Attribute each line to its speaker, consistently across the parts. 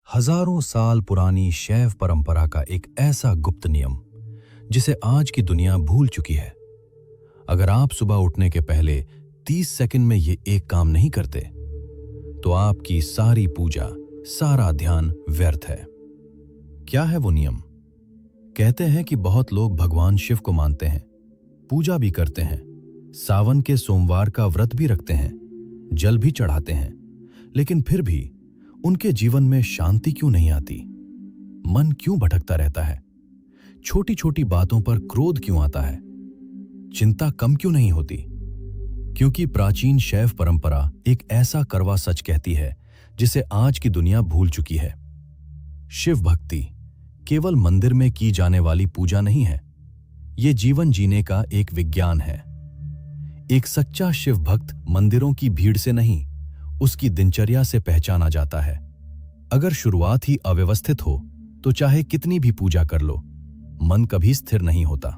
Speaker 1: हजारों साल पुरानी शैव परंपरा का एक ऐसा गुप्त नियम जिसे आज की दुनिया भूल चुकी है। अगर आप सुबह उठने के पहले 30 सेकंड में ये एक काम नहीं करते तो आपकी सारी पूजा, सारा ध्यान व्यर्थ है। क्या है वो नियम? कहते हैं कि बहुत लोग भगवान शिव को मानते हैं, पूजा भी करते हैं, सावन के सोमवार का व्रत भी रखते हैं, जल भी चढ़ाते हैं, लेकिन फिर भी उनके जीवन में शांति क्यों नहीं आती? मन क्यों भटकता रहता है? छोटी छोटी बातों पर क्रोध क्यों आता है? चिंता कम क्यों नहीं होती? क्योंकि प्राचीन शैव परंपरा एक ऐसा कड़वा सच कहती है जिसे आज की दुनिया भूल चुकी है। शिव भक्ति केवल मंदिर में की जाने वाली पूजा नहीं है, ये जीवन जीने का एक विज्ञान है। एक सच्चा शिव भक्त मंदिरों की भीड़ से नहीं, उसकी दिनचर्या से पहचाना जाता है। अगर शुरुआत ही अव्यवस्थित हो तो चाहे कितनी भी पूजा कर लो, मन कभी स्थिर नहीं होता।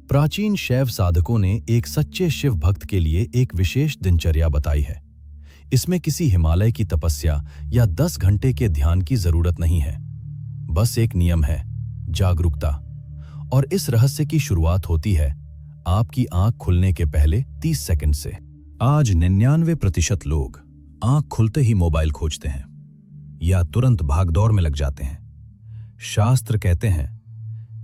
Speaker 1: प्राचीन शैव साधकों ने एक सच्चे शिव भक्त के लिए एक विशेष दिनचर्या बताई है। इसमें किसी हिमालय की तपस्या या 10 घंटे के ध्यान की जरूरत नहीं है, बस एक नियम है, जागरूकता। और इस रहस्य की शुरुआत होती है आपकी आंख खुलने के पहले 30 सेकंड से। आज 99% लोग आंख खुलते ही मोबाइल खोजते हैं या तुरंत भागदौड़ में लग जाते हैं। शास्त्र कहते हैं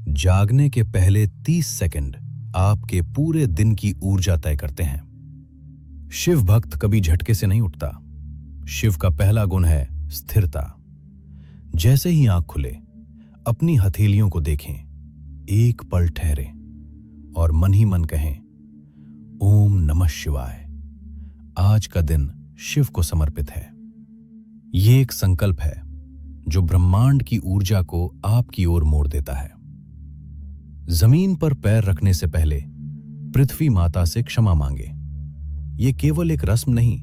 Speaker 1: जागने के पहले 30 सेकंड आपके पूरे दिन की ऊर्जा तय करते हैं। शिव भक्त कभी झटके से नहीं उठता। शिव का पहला गुण है स्थिरता। जैसे ही आंख खुले, अपनी हथेलियों को देखें, एक पल ठहरें और मन ही मन कहें, ओम नमः शिवाय। आज का दिन शिव को समर्पित है। ये एक संकल्प है जो ब्रह्मांड की ऊर्जा को आपकी ओर मोड़ देता है। जमीन पर पैर रखने से पहले पृथ्वी माता से क्षमा मांगे। ये केवल एक रस्म नहीं,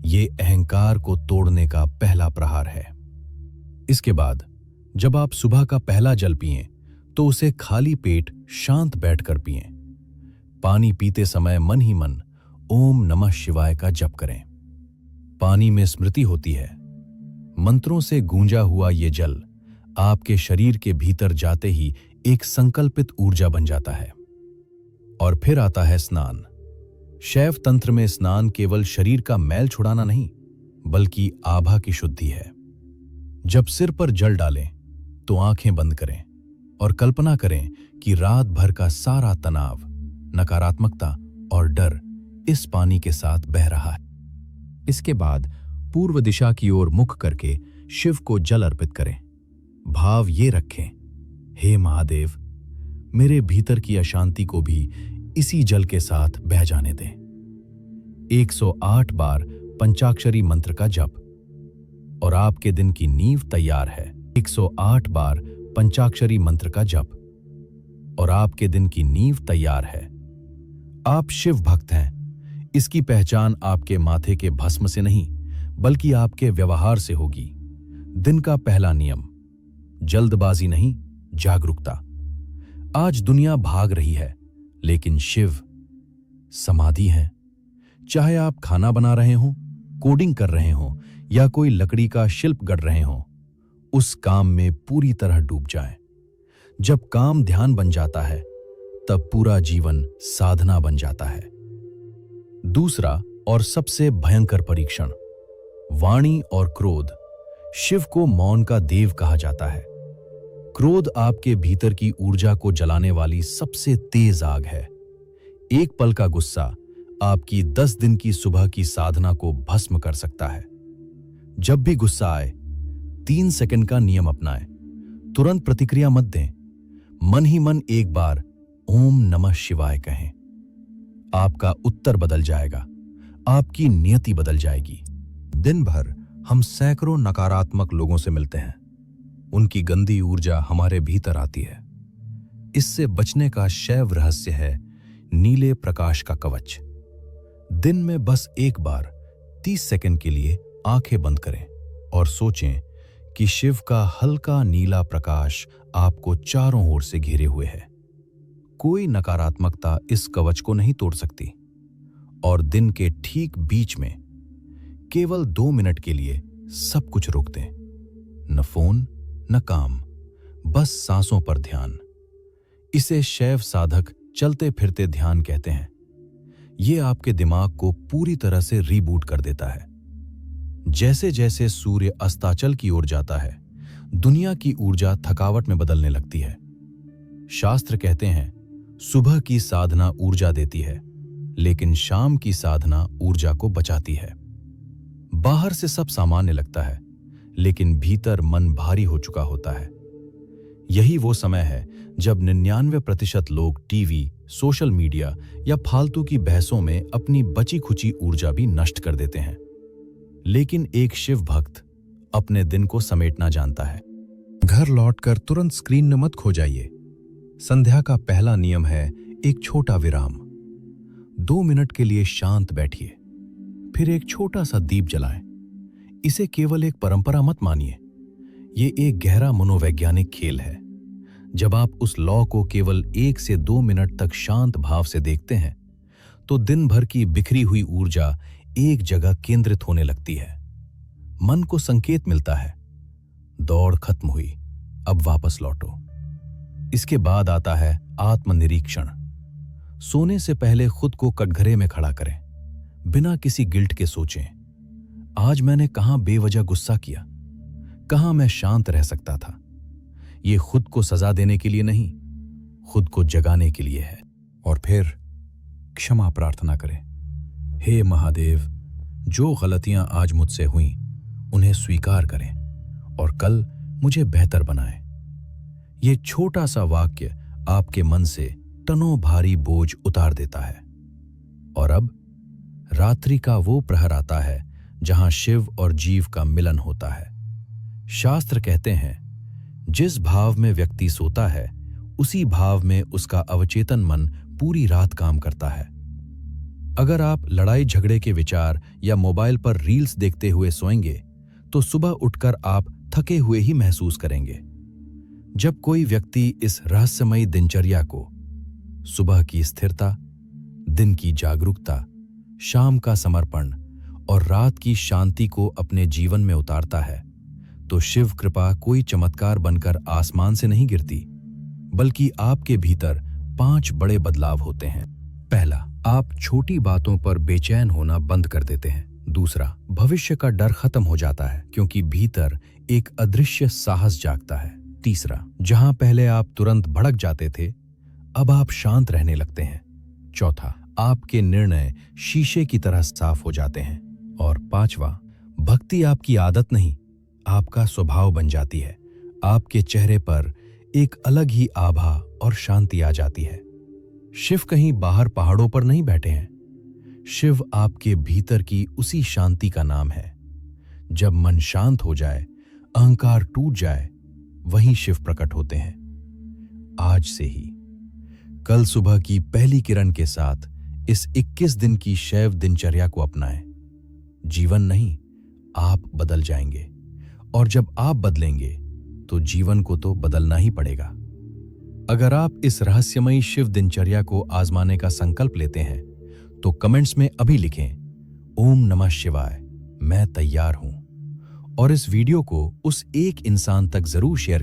Speaker 1: ये अहंकार को तोड़ने का पहला प्रहार है। इसके बाद जब आप सुबह का पहला जल पिएं तो उसे खाली पेट शांत बैठकर पिएं। पानी पीते समय मन ही मन ओम नमः शिवाय का जप करें। पानी में स्मृति होती है। मंत्रों से गूंजा हुआ ये जल आपके शरीर के भीतर जाते ही एक संकल्पित ऊर्जा बन जाता है। और फिर आता है स्नान। शैव तंत्र में स्नान केवल शरीर का मैल छुड़ाना नहीं, बल्कि आभा की शुद्धि है। जब सिर पर जल डालें तो आंखें बंद करें और कल्पना करें कि रात भर का सारा तनाव, नकारात्मकता और डर इस पानी के साथ बह रहा है। इसके बाद पूर्व दिशा की ओर मुख करके शिव को जल अर्पित करें। भाव ये रखें, हे महादेव, मेरे भीतर की अशांति को भी इसी जल के साथ बह जाने दें। 108 बार पंचाक्षरी मंत्र का जप और आपके दिन की नींव तैयार है। 108 बार पंचाक्षरी मंत्र का जप और आपके दिन की नींव तैयार है। आप शिव भक्त हैं, इसकी पहचान आपके माथे के भस्म से नहीं, बल्कि आपके व्यवहार से होगी। दिन का पहला नियम, जल्दबाजी नहीं, जागरूकता। आज दुनिया भाग रही है, लेकिन शिव समाधि है। चाहे आप खाना बना रहे हो, कोडिंग कर रहे हो या कोई लकड़ी का शिल्प गढ़ रहे हो, उस काम में पूरी तरह डूब जाएं। जब काम ध्यान बन जाता है, तब पूरा जीवन साधना बन जाता है। दूसरा और सबसे भयंकर परीक्षण, वाणी और क्रोध। शिव को मौन का देव कहा जाता है। क्रोध आपके भीतर की ऊर्जा को जलाने वाली सबसे तेज आग है। एक पल का गुस्सा आपकी 10 दिन की सुबह की साधना को भस्म कर सकता है। जब भी गुस्सा आए, 3 सेकंड का नियम अपनाएं। तुरंत प्रतिक्रिया मत दें। मन ही मन एक बार ओम नमः शिवाय कहें। आपका उत्तर बदल जाएगा, आपकी नियति बदल जाएगी। दिन भर हम सैकड़ों नकारात्मक लोगों से मिलते हैं। उनकी गंदी ऊर्जा हमारे भीतर आती है। इससे बचने का शैव रहस्य है नीले प्रकाश का कवच। दिन में बस एक बार 30 सेकंड के लिए आंखें बंद करें और सोचें कि शिव का हल्का नीला प्रकाश आपको चारों ओर से घेरे हुए है। कोई नकारात्मकता इस कवच को नहीं तोड़ सकती। और दिन के ठीक बीच में केवल 2 मिनट के लिए सब कुछ रोक दें। न फोन, न काम, बस सांसों पर ध्यान। इसे शैव साधक चलते फिरते ध्यान कहते हैं। ये आपके दिमाग को पूरी तरह से रीबूट कर देता है। जैसे जैसे सूर्य अस्ताचल की ओर जाता है, दुनिया की ऊर्जा थकावट में बदलने लगती है। शास्त्र कहते हैं, सुबह की साधना ऊर्जा देती है, लेकिन शाम की साधना ऊर्जा को बचाती है। बाहर से सब सामान्य लगता है, लेकिन भीतर मन भारी हो चुका होता है। यही वो समय है जब 99% लोग टीवी, सोशल मीडिया या फालतू की बहसों में अपनी बची खुची ऊर्जा भी नष्ट कर देते हैं। लेकिन एक शिव भक्त अपने दिन को समेटना जानता है। घर लौटकर तुरंत स्क्रीन में मत खो जाइए। संध्या का पहला नियम है एक छोटा विराम। 2 मिनट के लिए शांत बैठिए, फिर एक छोटा सा दीप जलाएं। इसे केवल एक परंपरा मत मानिए, ये एक गहरा मनोवैज्ञानिक खेल है। जब आप उस लौ को केवल 1 से 2 मिनट तक शांत भाव से देखते हैं, तो दिन भर की बिखरी हुई ऊर्जा एक जगह केंद्रित होने लगती है। मन को संकेत मिलता है, दौड़ खत्म हुई, अब वापस लौटो। इसके बाद आता है आत्मनिरीक्षण। सोने से पहले खुद को कटघरे में खड़ा करें, बिना किसी गिल्ट के सोचें, आज मैंने कहां बेवजह गुस्सा किया, कहां मैं शांत रह सकता था। ये खुद को सजा देने के लिए नहीं, खुद को जगाने के लिए है। और फिर क्षमा प्रार्थना करें। हे महादेव, जो गलतियां आज मुझसे हुईं, उन्हें स्वीकार करें और कल मुझे बेहतर बनाएं। ये छोटा सा वाक्य आपके मन से टनों भारी बोझ उतार देता है। और अब रात्रि का वो प्रहर आता है जहां शिव और जीव का मिलन होता है। शास्त्र कहते हैं, जिस भाव में व्यक्ति सोता है, उसी भाव में उसका अवचेतन मन पूरी रात काम करता है। अगर आप लड़ाई झगड़े के विचार या मोबाइल पर रील्स देखते हुए सोएंगे, तो सुबह उठकर आप थके हुए ही महसूस करेंगे। जब कोई व्यक्ति इस रहस्यमयी दिनचर्या को, सुबह की स्थिरता, दिन की जागरूकता, शाम का समर्पण और रात की शांति को अपने जीवन में उतारता है, तो शिव कृपा कोई चमत्कार बनकर आसमान से नहीं गिरती, बल्कि आपके भीतर 5 बड़े बदलाव होते हैं। पहला, आप छोटी बातों पर बेचैन होना बंद कर देते हैं। दूसरा, भविष्य का डर खत्म हो जाता है, क्योंकि भीतर एक अदृश्य साहस जागता है। तीसरा, जहां पहले आप तुरंत भड़क जाते थे, अब आप शांत रहने लगते हैं। चौथा, आपके निर्णय शीशे की तरह साफ हो जाते हैं। और पांचवा, भक्ति आपकी आदत नहीं, आपका स्वभाव बन जाती है। आपके चेहरे पर एक अलग ही आभा और शांति आ जाती है। शिव कहीं बाहर पहाड़ों पर नहीं बैठे हैं, शिव आपके भीतर की उसी शांति का नाम है। जब मन शांत हो जाए, अहंकार टूट जाए, वहीं शिव प्रकट होते हैं। आज से ही, कल सुबह की पहली किरण के साथ इस 21 दिन की शैव दिनचर्या को अपनाएं। जीवन नहीं, आप बदल जाएंगे। और जब आप बदलेंगे, तो जीवन को तो बदलना ही पड़ेगा। अगर आप इस रहस्यमयी शिव दिनचर्या को आजमाने का संकल्प लेते हैं, तो कमेंट्स में अभी लिखें, ओम नमः शिवाय, मैं तैयार हूं। और इस वीडियो को उस एक इंसान तक जरूर शेयर करें